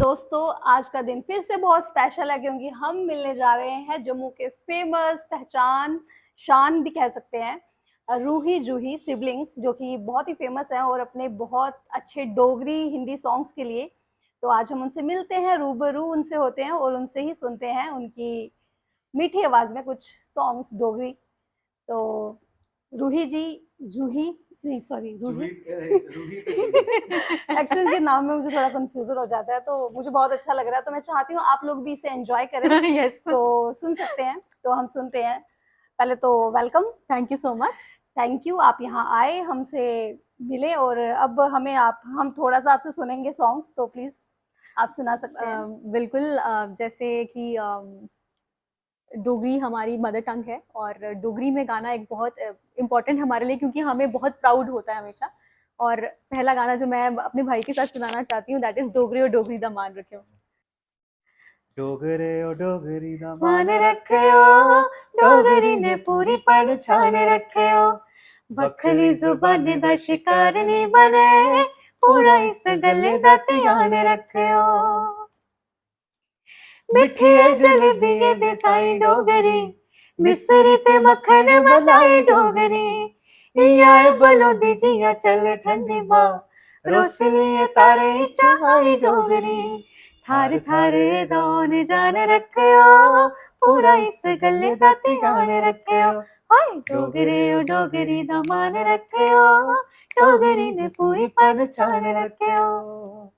दोस्तों, आज का दिन फिर से बहुत स्पेशल है क्योंकि हम मिलने जा रहे हैं जम्मू के फेमस, पहचान, शान भी कह सकते हैं, रूही जूही सिबलिंग्स, जो कि बहुत ही फेमस हैं और अपने बहुत अच्छे डोगरी हिंदी सॉन्ग्स के लिए। तो आज हम उनसे मिलते हैं, रूबरू उनसे होते हैं और उनसे ही सुनते हैं उनकी मीठी आवाज़ में कुछ सॉन्ग्स डोगरी। तो रूही जी, जूही नहीं, सॉरी, रूही रूही तो जूही। एक्चुअली इनके नाम में मुझे थोड़ा कंफ्यूजन हो जाता है, तो मुझे बहुत अच्छा लग रहा है, तो मैं चाहती हूँ आप लोग भी इसे एंजॉय करें। यस, तो सुन सकते हैं, तो हम सुनते हैं। पहले तो welcome, thank you so much. Thank you, आप यहाँ आए, हमसे मिले और अब हम थोड़ा सा आपसे सुनेंगे सॉन्ग्स, तो प्लीज आप सुना सकते हैं। बिल्कुल, जैसे कि डोगरी हमारी मदर टंग है और डोगरी में गाना एक बहुत इम्पोर्टेंट हमारे लिए, क्योंकि हमें बहुत प्राउड होता है हमेशा। और पहला गाना जो मैं अपने भाई के साथ सुनाना चाहती हूँ, दैट इज डोगरी और डोगरी दा मान रखियो। डोगरे ओ डोगरी दा मान रखियो, डोगरी ने पूरी पहचान रखियो, बखली जुबान दा शिकार नहीं बने, पूरा इस गले दा ध्यान रखियो। मिठी जलेबी दे साई डोगरी, मिसरी ते मक्खन मलाई डोगरी, इया बलोदी जिया चल ठंडी बा, रोसली तारे चाई डोगरी, थार थार दान जान रखियो, पूरा इस गले दा ध्यान रखियो। हाय डोगरे ओ डोगरी दा मान रखियो, डोगरी ने पूरी पहचान रखियो।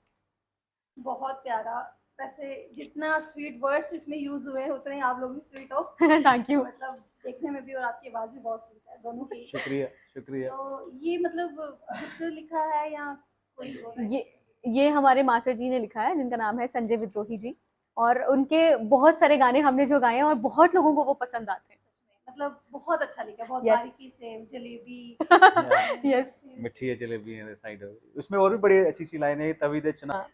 बहुत प्यारा। वैसे जितना स्वीट वर्ड्स इसमें यूज हुए हैं उतने ही आप लोग भी स्वीट हो। Thank you. मतलब देखने में भी और आपकी आवाज भी बहुत स्वीट है, दोनों की। शुक्रिया शुक्रिया। तो ये मतलब खुद लिखा है या कोई और है? ये हमारे मास्टर जी ने लिखा है, जिनका नाम है संजय विद्रोही जी, और उनके बहुत सारे गाने हमने जो गाए हैं और बहुत लोगों को वो पसंद आते हैं। मतलब बहुत अच्छा लिखा, बहुत Yes. बारीकी से जलेबी। यस। मिठी है जलेबी है साइड उसमें और भी बड़ी अच्छी अच्छी लाइनें हैं, तभी दे चुना।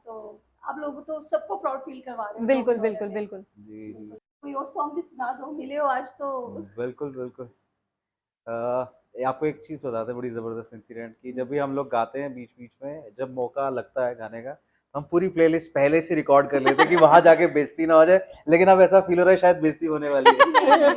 तो आप लोग तो सबको प्राउड फील करवा रहे हो। बिल्कुल डोगरी बिल्कुल औरत है। बिल्कुल। जी जी कोई और सॉन्ग भी सुना दो, मिले हो आज तो। बिल्कुल बिल्कुल। आपको एक चीज़ बताते हैं, बड़ी ज़बरदस्त इंसिडेंट की, जब भी हम लोग गाते हैं बीच बीच में, जब मौका लगता है गाने का, हम पूरी प्लेलिस्ट पहले से रिकॉर्ड कर लेते हैं कि वहां जाके बेइज्जती ना हो जाए, लेकिन अब ऐसा फील हो रहा है शायद बेइज्जती होने वाली है।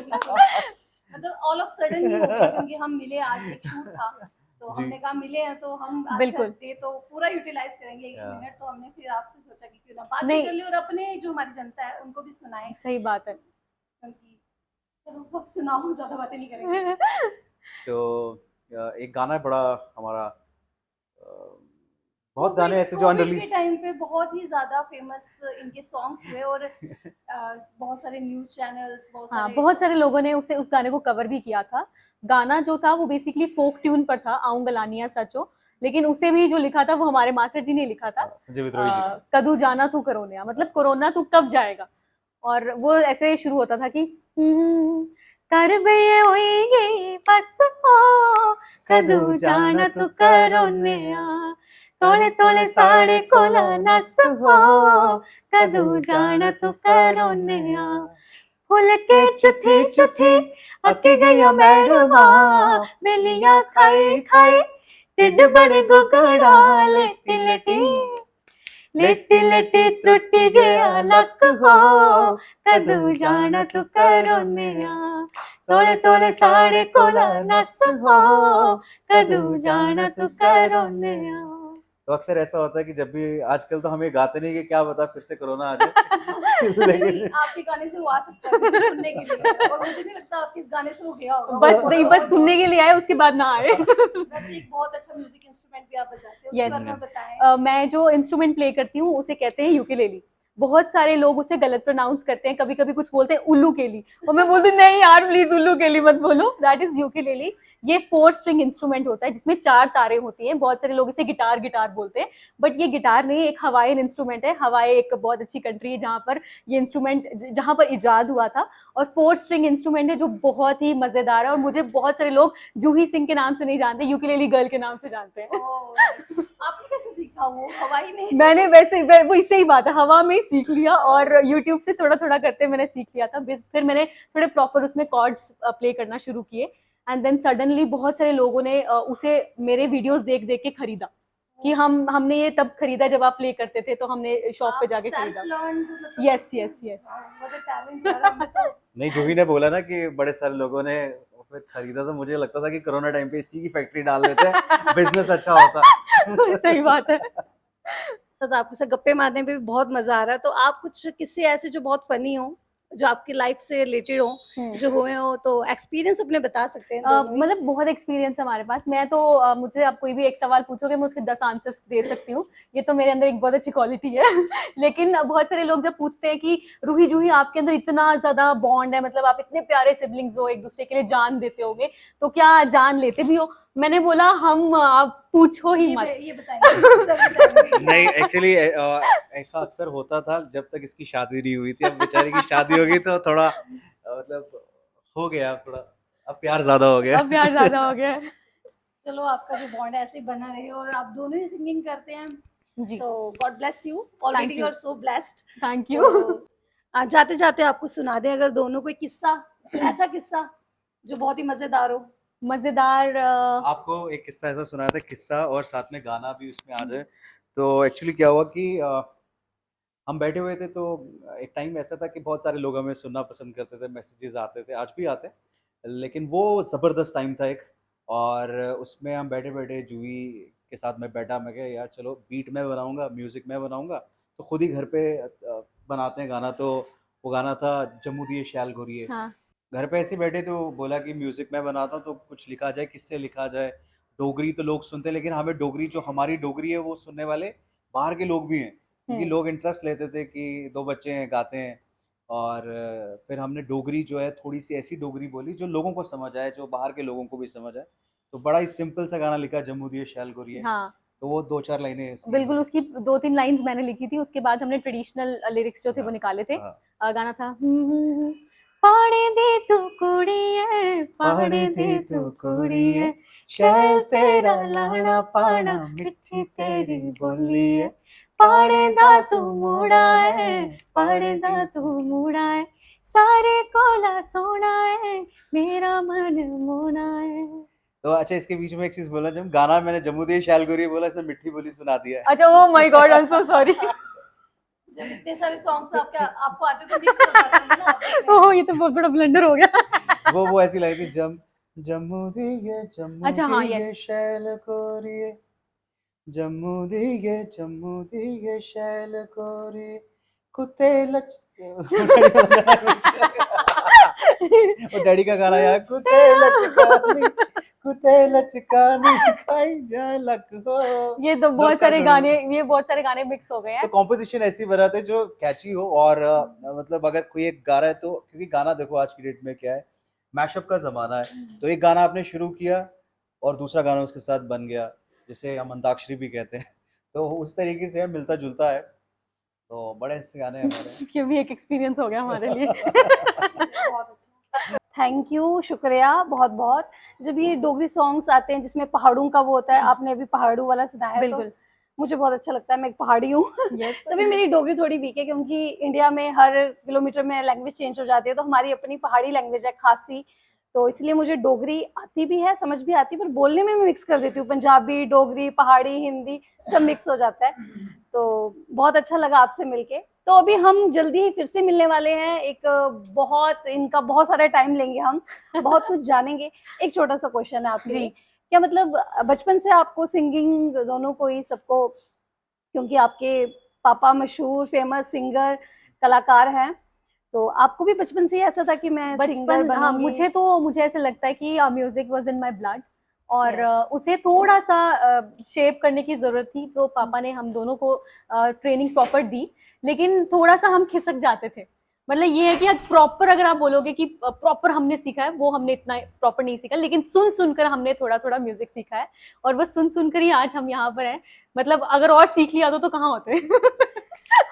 मतलब ऑल ऑफ सडन ही हो गया क्योंकि हम मिले, आज एक शूट था तो जी हमने कहा मिले हैं तो हम आज का बिल्कुल। डे तो पूरा यूटिलाइज करेंगे। एक हाँ। मिनट तो हमने फिर आपसे सोचा कि क्यों ना बात भी नहीं। कर ले और अपने जो हमारी जनता है उनको भी सुनाएं, सही बात है। क्योंकि चलो अब सुनाओ, ज्यादा बातें नहीं करेंगे। तो एक गाना है बड़ा हमारा, बहुत गाने ऐसे जो कोविड के अनरिलीज। टाइम पे बहुत ही ज्यादा फेमस इनके सॉन्ग्स हुए और बहुत सारे न्यूज चैनल्स, हाँ, बहुत सारे लोगों ने उस गाने को कवर भी किया था। गाना जो था वो बेसिकली फोक ट्यून पर था, आऊं गलानिया सचो, लेकिन उसे भी जो लिखा था वो हमारे मास्टर जी ने लिखा था। संजय विद्रोही जी का। कदू जाना तू कोरोनिया, मतलब कोरोना तू कब जाएगा। और वो ऐसे शुरू होता था कि कर बे होएगी बस हो, कदू जाना तू कोरोनिया, तोले तोले साड़े कोला नस हो, कदू जाना तू कोरोनिया, फुल के चुथी चुथी अके गयो मैडमा, मिलिया खाए खाए टिड बड़े गोगड़ा, लेटी लेटी लेटी लेटी त्रुटि गया लक हो, कदू जाना तू करोनिया, तोले तोले साड़े कोला नस हो, कदू जाना तू करोनिया। तो अक्सर ऐसा होता है कि जब भी, आजकल तो हमें गाते नहीं कि क्या बता फिर से कोरोना आ जाए। लेकिन आपके गाने से वो आ सकता है मुझे सुनने के लिए, और मुझे नहीं लगता आपके इस गाने से वो गया होगा। बस नहीं, बस सुनने के लिए आए, उसके बाद ना आए। वैसे एक बहुत अच्छा म्यूजिक इंस्ट्रूमेंट भी आप बजाते हो, उसके बारे में बताएं। मैं जो इंस्ट्रूमेंट प्ले करती हूँ उसे कहते हैं यूकेलेली। बहुत सारे लोग उसे गलत प्रोनाउंस करते हैं, कभी कभी कुछ बोलते हैं उल्लू केली, और मैं बोलती हूँ नहीं यार प्लीज उल्लू केली मत बोलो, दैट इज यूकेलेली। ये 4 स्ट्रिंग इंस्ट्रूमेंट होता है जिसमें 4 तारें होती हैं। बहुत सारे लोग इसे गिटार गिटार बोलते हैं, बट ये गिटार नहीं, एक हवाईन इंस्ट्रूमेंट है। हवाई एक बहुत अच्छी कंट्री है जहाँ पर ये इंस्ट्रूमेंट, जहाँ पर इजाद हुआ था, और 4 स्ट्रिंग इंस्ट्रूमेंट है जो बहुत ही मजेदार है। और मुझे बहुत सारे लोग जूही सिंह के नाम से नहीं जानते, यूकेलेली गर्ल के नाम से जानते हैं। आपने कैसे सीखा वो हवाई में? मैंने वैसे वही सही बात है, हवा में सीख लिया और यूट्यूब से थोड़ा थोड़ा करते मैंने सीख लिया था। फिर मैंने थोड़े प्रॉपर उसमें कॉर्ड्स प्ले करना शुरू किए, एंड देन सडनली बहुत सारे लोगों ने उसे मेरे वीडियोस देख देख के खरीदा। कि हमने ये तब खरीदा जब आप प्ले करते थे, तो हमने शॉप पे जाके खरीदा। Yes yes yes. नहीं, जूही ने बोला ना कि बड़े सारे लोगों ने फिर खरीदा, तो मुझे लगता था कि कोरोना टाइम पे इसी की फैक्ट्री डाल देते हैं, बिजनेस अच्छा होता। सही बात है। तो आपके साथ गप्पे मारने में भी बहुत मजा आ रहा है, तो आप कुछ किस्से ऐसे जो बहुत फनी हो, जो आपकी लाइफ से रिलेटेड हो, जो हुए हो, तो एक्सपीरियंस अपने बता सकते हैं दोनों ही। मतलब बहुत एक्सपीरियंस है हमारे पास। मैं तो मुझे आप कोई भी एक सवाल पूछोगे मैं उसके 10 आंसर्स दे सकती हूँ, ये तो मेरे अंदर एक बहुत अच्छी क्वालिटी है। लेकिन बहुत सारे लोग जब पूछते हैं कि रूही जूही आपके अंदर इतना ज्यादा बॉन्ड है, मतलब आप इतने प्यारे सिबलिंग्स हो, एक दूसरे के लिए जान देते होगे, तो क्या जान लेते भी हो? मैंने बोला हम आप पूछो ही मत। ये बताइए। नहीं, एक्चुअली ऐसा अक्सर होता था जब तक इसकी शादी नहीं हुई थी। अब बेचारी की शादी हो गई तो थोड़ा मतलब हो गया, थोड़ा अब प्यार ज्यादा हो गया। अब प्यार ज्यादा हो गया। चलो आपका जो बॉन्ड है ऐसे ही बना रहे, और आप दोनों ही सिंगिंग करते हैं, जी, तो God bless you, already you are so blessed. Thank you. जाते जाते आपको सुना दे अगर दोनों कोई किस्सा, ऐसा किस्सा जो बहुत ही मजेदार हो। मजेदार आपको एक किस्सा ऐसा सुनाया था, किस्सा और साथ में गाना भी उसमें आ जाए। तो एक्चुअली क्या हुआ कि हम बैठे हुए थे, तो एक टाइम ऐसा था कि बहुत सारे लोग हमें सुनना पसंद करते थे, मैसेजेस आते थे, आज भी आते हैं, लेकिन वो ज़बरदस्त टाइम था एक। और उसमें हम बैठे बैठे जूही के साथ मैं बैठा, मैं कहा यार चलो बीट मैं बनाऊंगा, म्यूज़िक मैं बनाऊंगा, तो खुद ही घर पे बनाते हैं गाना। तो वो गाना था जम्मू दिए शैल गोरिये। हाँ, घर पे ऐसे बैठे तो बोला कि म्यूजिक मैं बनाता हूँ, तो कुछ लिखा जाए, किससे लिखा जाए। डोगरी तो लोग सुनते हैं, लेकिन हमें डोगरी, जो हमारी डोगरी है वो सुनने वाले बाहर के लोग भी हैं, क्योंकि लोग इंटरेस्ट लेते थे कि दो बच्चे हैं गाते हैं। और फिर हमने डोगरी जो है थोड़ी सी ऐसी डोगरी बोली जो लोगों को समझ आए, जो बाहर के लोगों को भी समझ आए। तो बड़ा ही सिंपल सा गाना लिखा, जम्मू दिए शैल गोरिये। हाँ, तो वो 2-4 लाइनें उसकी। बिल्कुल उसकी 2-3 लाइंस मैंने लिखी थी, उसके बाद हमने ट्रेडिशनल लिरिक्स जो थे वो हाँ, निकाले थे। हाँ। गाना था पाड़े दे तू कुड़िए, पाड़े दे तू कुड़िए, शैल तेरा लाड़ा पाना, मिठी तेरी बोली है। पाड़े दा तू मुड़ा है, पाड़े दा तू मुड़ा है, सारे कोला सोना है, मेरा मन मोना है। तो अच्छा, इसके बीच में एक चीज बोला, जब गाना मैंने जम्मू दी शैल गोरी बोला, इसने मिठी बोली सुना दिया है। अच्छा, oh my God, I am so sorry. जब इतने सारे सॉन्ग्स आपको आते तो मिक्स हो जाते हैं ना आपस में। ओह, ये तो बहुत बड़ा ब्लंडर हो गया। वो ऐसी लाई थी, जम्मू अच्छा, हाँ, दिए yes. शैल गोरिये, जम्मू दिए शैल गोरिये, कुत्ते लच वो डैडी का गाना यार, कुत्ते लचकानी खाई जा लक हो। ये तो बहुत सारे गाने मिक्स हो गए हैं। तो कॉम्पोजिशन ऐसी बना थे जो कैची हो, और मतलब अगर कोई एक गा रहा है, तो क्योंकि गाना देखो आज की डेट में क्या है, मैशअप का जमाना है, तो एक गाना आपने शुरू किया और दूसरा गाना उसके साथ बन गया, जिसे हम अंताक्षरी भी कहते हैं। तो उस तरीके से मिलता जुलता है, तो बड़े ऐसे गाने हैं हमारे। ये भी एक एक्सपीरियंस हो गया हमारे लिए। बहुत अच्छा, थैंक यू, शुक्रिया बहुत बहुत। जब ये डोगरी सॉन्ग्स आते हैं जिसमें पहाड़ों का वो होता है, आपने अभी पहाड़ू वाला सुनाया, तो बिल्कुल, मुझे बहुत अच्छा लगता है, मैं एक पहाड़ी हूँ। यस। तभी मेरी डोगरी थोड़ी वीक है, क्योंकि इंडिया में हर किलोमीटर में लैंग्वेज चेंज हो जाती है, तो हमारी अपनी पहाड़ी लैंग्वेज है खासी, तो इसलिए मुझे डोगरी आती भी है, समझ भी आती है, पर बोलने में मैं मिक्स कर देती हूँ, पंजाबी, डोगरी, पहाड़ी, हिंदी सब मिक्स हो जाता है। तो बहुत अच्छा लगा आपसे मिलके। तो अभी हम जल्दी ही फिर से मिलने वाले हैं, एक इनका बहुत सारा टाइम लेंगे हम, बहुत कुछ जानेंगे। एक छोटा सा क्वेश्चन है आपके जी। लिए, क्या मतलब बचपन से आपको सिंगिंग, दोनों को ही, सबको, क्योंकि आपके पापा मशहूर फेमस सिंगर कलाकार हैं, तो आपको भी बचपन से ही ऐसा था कि मैं सिंगर बचपन, हाँ, बनूंगी? मुझे ऐसे लगता है कि music was in my blood, और Yes. उसे थोड़ा सा शेप करने की जरूरत थी, तो पापा ने हम दोनों को ट्रेनिंग प्रॉपर दी, लेकिन थोड़ा सा हम खिसक जाते थे। मतलब ये है कि प्रॉपर अगर आप बोलोगे कि प्रॉपर हमने सीखा है, वो हमने इतना प्रॉपर नहीं सीखा, लेकिन सुन सुनकर हमने थोड़ा थोड़ा म्यूजिक सीखा है, और वो सुन सुनकर ही आज हम यहाँ पर हैं। मतलब अगर और सीख लिया तो कहाँ होते।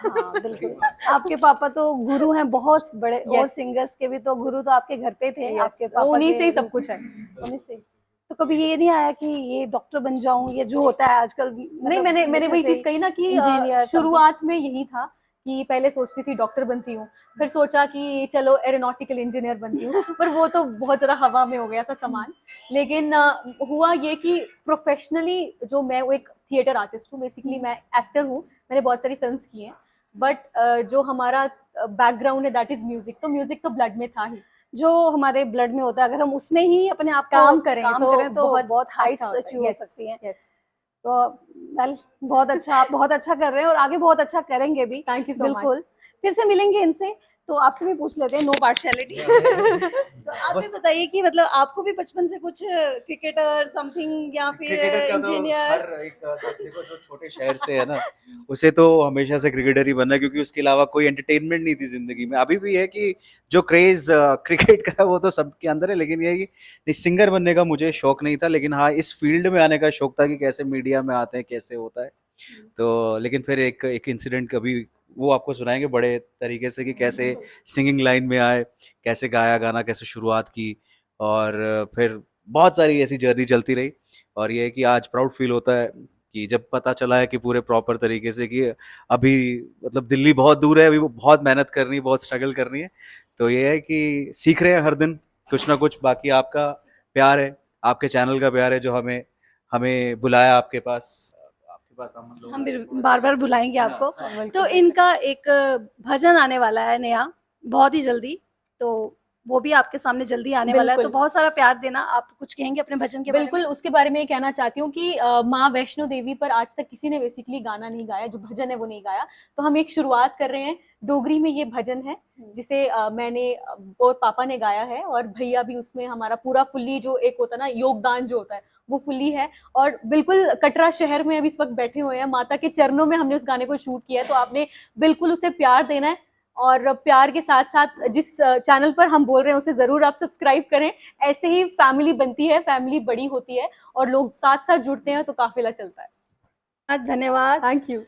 हाँ बिल्कुल, आपके पापा तो गुरु हैं बहुत बड़े, और Yes. सिंगर्स के भी तो गुरु तो आपके घर पे थे। Yes. आपके पापा उन्हीं के से ही सब कुछ है। उन्हीं से। तो कभी ये नहीं आया कि ये डॉक्टर बन जाऊं, ये जो होता है आजकल, नहीं, मैंने वही चीज कही ना कि इंजीनियर, शुरुआत में यही था कि पहले सोचती थी डॉक्टर बनती हूँ, फिर सोचा कि चलो एरोनॉटिकल इंजीनियर बनती हूँ, पर वो तो बहुत ज्यादा हवा में हो गया था सामान। लेकिन हुआ ये कि प्रोफेशनली जो मैं वो एक थिएटर आर्टिस्ट हूँ, बेसिकली मैं एक्टर हूँ, मैंने बहुत सारी फिल्म्स की हैं, बट जो हमारा बैकग्राउंड है दैट इज म्यूजिक, तो म्यूजिक तो ब्लड में था ही। जो हमारे ब्लड में होता है, अगर हम उसमें ही अपने आप को काम करें तो बहुत हाइट्स अच्छा होता है। अचीव हो Yes, सकती हैं। yes. तो वेल, बहुत अच्छा, आप बहुत अच्छा कर रहे हैं और आगे बहुत अच्छा करेंगे भी। Thank you so much. बिल्कुल, फिर से मिलेंगे इनसे, तो आपसे भी पूछ लेते हैं, नो पार्शियलिटी। तो आप भी बताइए कि मतलब आपको भी बचपन से कुछ क्रिकेटर समथिंग या फिर क्रिकेटर का तो इंजीनियर? हर एक देखो जो छोटे शहर से है ना, उसे तो हमेशा से क्रिकेटर ही बनना है, क्योंकि उसके अलावा कोई एंटरटेनमेंट नहीं थी जिंदगी में। अभी भी है कि जो क्रेज क्रिकेट का है वो तो सबके अंदर है, लेकिन ये है कि सिंगर बनने का मुझे शौक नहीं था, लेकिन हाँ इस फील्ड में आने का शौक था कि कैसे मीडिया में आते हैं, कैसे होता है। तो लेकिन फिर एक एक इंसिडेंट कभी वो आपको सुनाएंगे बड़े तरीके से कि कैसे सिंगिंग लाइन में आए, कैसे गाया गाना, कैसे शुरुआत की, और फिर बहुत सारी ऐसी जर्नी चलती रही। और ये है कि आज प्राउड फील होता है कि जब पता चला है कि पूरे प्रॉपर तरीके से कि अभी मतलब दिल्ली बहुत दूर है, अभी वो बहुत मेहनत करनी है, बहुत स्ट्रगल करनी है। तो ये है कि सीख रहे हैं हर दिन कुछ ना कुछ। बाकी आपका प्यार है, आपके चैनल का प्यार है जो हमें हमें बुलाया आपके पास हम बार बार बुलाएंगे आपको। बिल्कुल, तो बिल्कुल। इनका एक भजन आने वाला है नया, बहुत ही जल्दी, तो वो भी आपके सामने जल्दी आने वाला है, तो बिल्कुल। बहुत सारा प्यार देना। आप कुछ कहेंगे अपने भजन के बारे बिल्कुल, में? उसके बारे में ये कहना चाहती हूँ कि माँ वैष्णो देवी पर आज तक किसी ने बेसिकली गाना नहीं गाया, जो भजन है वो नहीं गाया, तो हम एक शुरुआत कर रहे हैं। डोगरी में ये भजन है जिसे मैंने और पापा ने गाया है, और भैया भी उसमें हमारा पूरा फुल्ली जो एक होता है ना योगदान जो होता है वो फुल्ली है। और बिल्कुल कटरा शहर में अभी इस वक्त बैठे हुए हैं, माता के चरणों में हमने उस गाने को शूट किया है, तो आपने बिल्कुल उसे प्यार देना है। और प्यार के साथ साथ जिस चैनल पर हम बोल रहे हैं उसे जरूर आप सब्सक्राइब करें। ऐसे ही फैमिली बनती है, फैमिली बड़ी होती है और लोग साथ साथ जुड़ते हैं तो काफिला चलता है। धन्यवाद। Thank you.